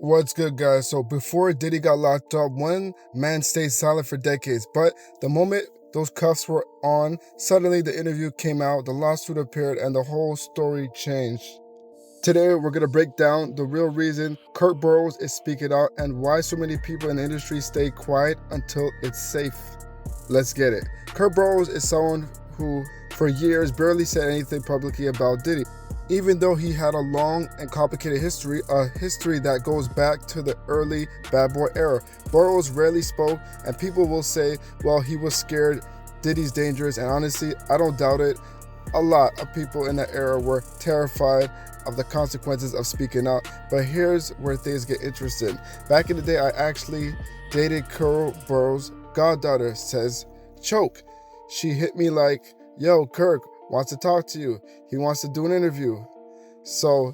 What's good, guys? So before Diddy got locked up, one man stayed silent for decades, but the moment those cuffs were on, suddenly the interview came out, the lawsuit appeared, and the whole story changed. Today, we're going to break down the real reason Kurt Burrows is speaking out and why so many people in the industry stay quiet until it's safe. Let's get it. Kurt Burrows is someone who, for years, barely said anything publicly about Diddy. Even though he had a long and complicated history, a history that goes back to the early Bad Boy era, Burrows rarely spoke, and people will say, well, he was scared, Diddy's dangerous, and honestly, I don't doubt it. A lot of people in that era were terrified of the consequences of speaking out, but here's where things get interesting. Back in the day, I actually dated Kurt Burrows' goddaughter, says Choke. She hit me like, yo, Kirk wants to talk to you. He wants to do an interview. So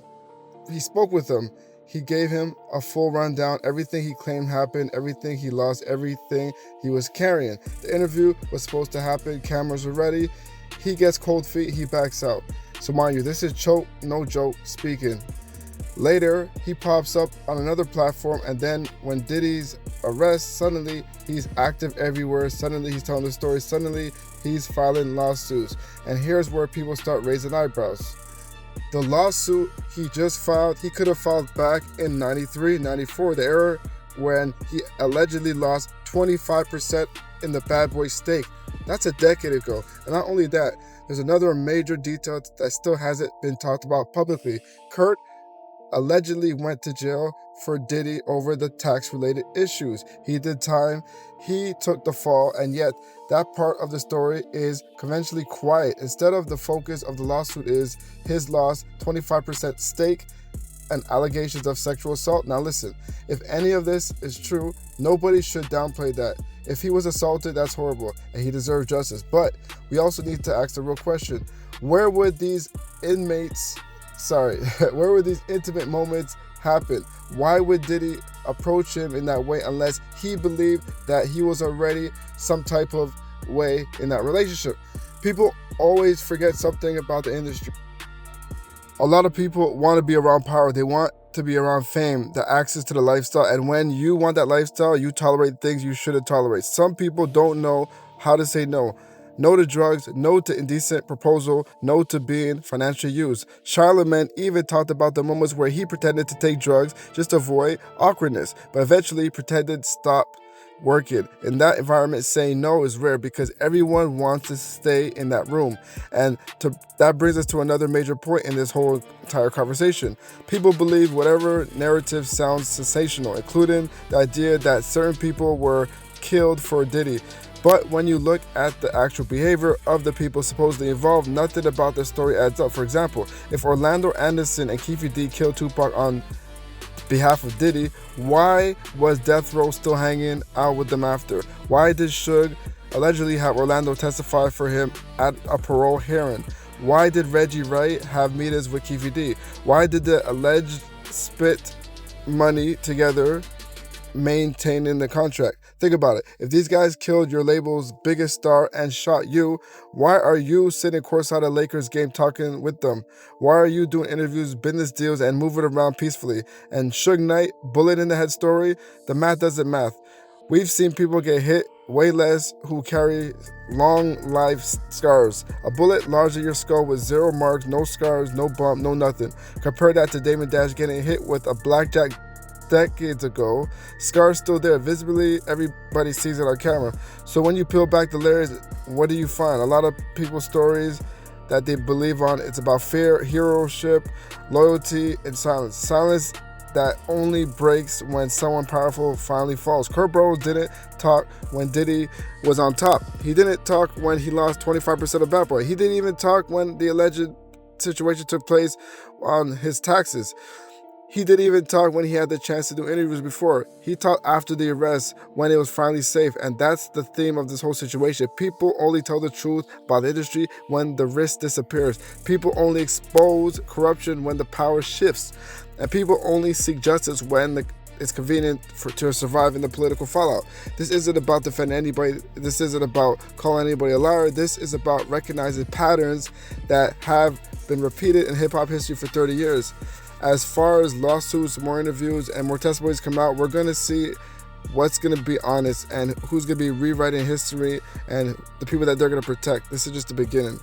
he spoke with him. He gave him a full rundown, everything he claimed happened, everything he lost, everything he was carrying. The interview was supposed to happen, cameras were ready. He gets cold feet, he backs out. So mind you, this is Choke, no joke, speaking. Later, he pops up on another platform, and then when Diddy's arrest, suddenly he's active everywhere, suddenly he's telling the story, suddenly he's filing lawsuits. And here's where people start raising eyebrows. The lawsuit he just filed, he could have filed back in 93, 94, the era when he allegedly lost 25% in the Bad Boy stake. That's a decade ago. And not only that, there's another major detail that still hasn't been talked about publicly. Kurt allegedly went to jail for Diddy over the tax-related issues. He did time, he took the fall, and yet that part of the story is conventionally quiet. Instead of the focus of the lawsuit is his loss, 25% stake, and allegations of sexual assault. Now listen, if any of this is true, nobody should downplay that. If he was assaulted, that's horrible, and he deserves justice. But we also need to ask the real question, where would these intimate moments happen? Why would Diddy approach him in that way unless he believed that he was already some type of way in that relationship? People always forget something about the industry. A lot of people want to be around power. They want to be around fame, the access to the lifestyle. And when you want that lifestyle, you tolerate things you shouldn't tolerate. Some people don't know how to say no. No to drugs, no to indecent proposal, no to being financially used. Charlemagne even talked about the moments where he pretended to take drugs just to avoid awkwardness, but eventually pretended to stop working. In that environment, saying no is rare because everyone wants to stay in that room. And that brings us to another major point in this whole entire conversation. People believe whatever narrative sounds sensational, including the idea that certain people were killed for Diddy. But when you look at the actual behavior of the people supposedly involved, nothing about the story adds up. For example, if Orlando Anderson and Keefe D killed Tupac on behalf of Diddy, why was Death Row still hanging out with them after? Why did Suge allegedly have Orlando testify for him at a parole hearing? Why did Reggie Wright have meetings with Keefe D? Why did the alleged spit money together maintaining the contract? Think about it. If these guys killed your label's biggest star and shot you, why are you sitting courtside at Lakers game talking with them? Why are you doing interviews, business deals, and moving around peacefully? And Suge Knight, bullet in the head story, the math doesn't math. We've seen people get hit way less who carry long life scars. A bullet lodged in your skull with zero marks, no scars, no bump, no nothing. Compare that to Damon Dash getting hit with a blackjack decades ago. Scars still there, visibly everybody sees it on camera. So when you peel back the layers, what do you find? A lot of people's stories that they believe on, it's about fear, heroship, loyalty, and silence. Silence that only breaks when someone powerful finally falls. Kurt Burrows didn't talk when Diddy was on top. He didn't talk when he lost 25% of Bad Boy. He didn't even talk when the alleged situation took place on his taxes. He didn't even talk when he had the chance to do interviews before. He talked after the arrest when it was finally safe. And that's the theme of this whole situation. People only tell the truth about the industry when the risk disappears. People only expose corruption when the power shifts. And people only seek justice when it's convenient to survive in the political fallout. This isn't about defending anybody. This isn't about calling anybody a liar. This is about recognizing patterns that have been repeated in hip-hop history for 30 years. as far as lawsuits, more interviews, and more testimonies come out, we're going to see what's going to be honest and who's going to be rewriting history and the people that they're going to protect. This is just the beginning.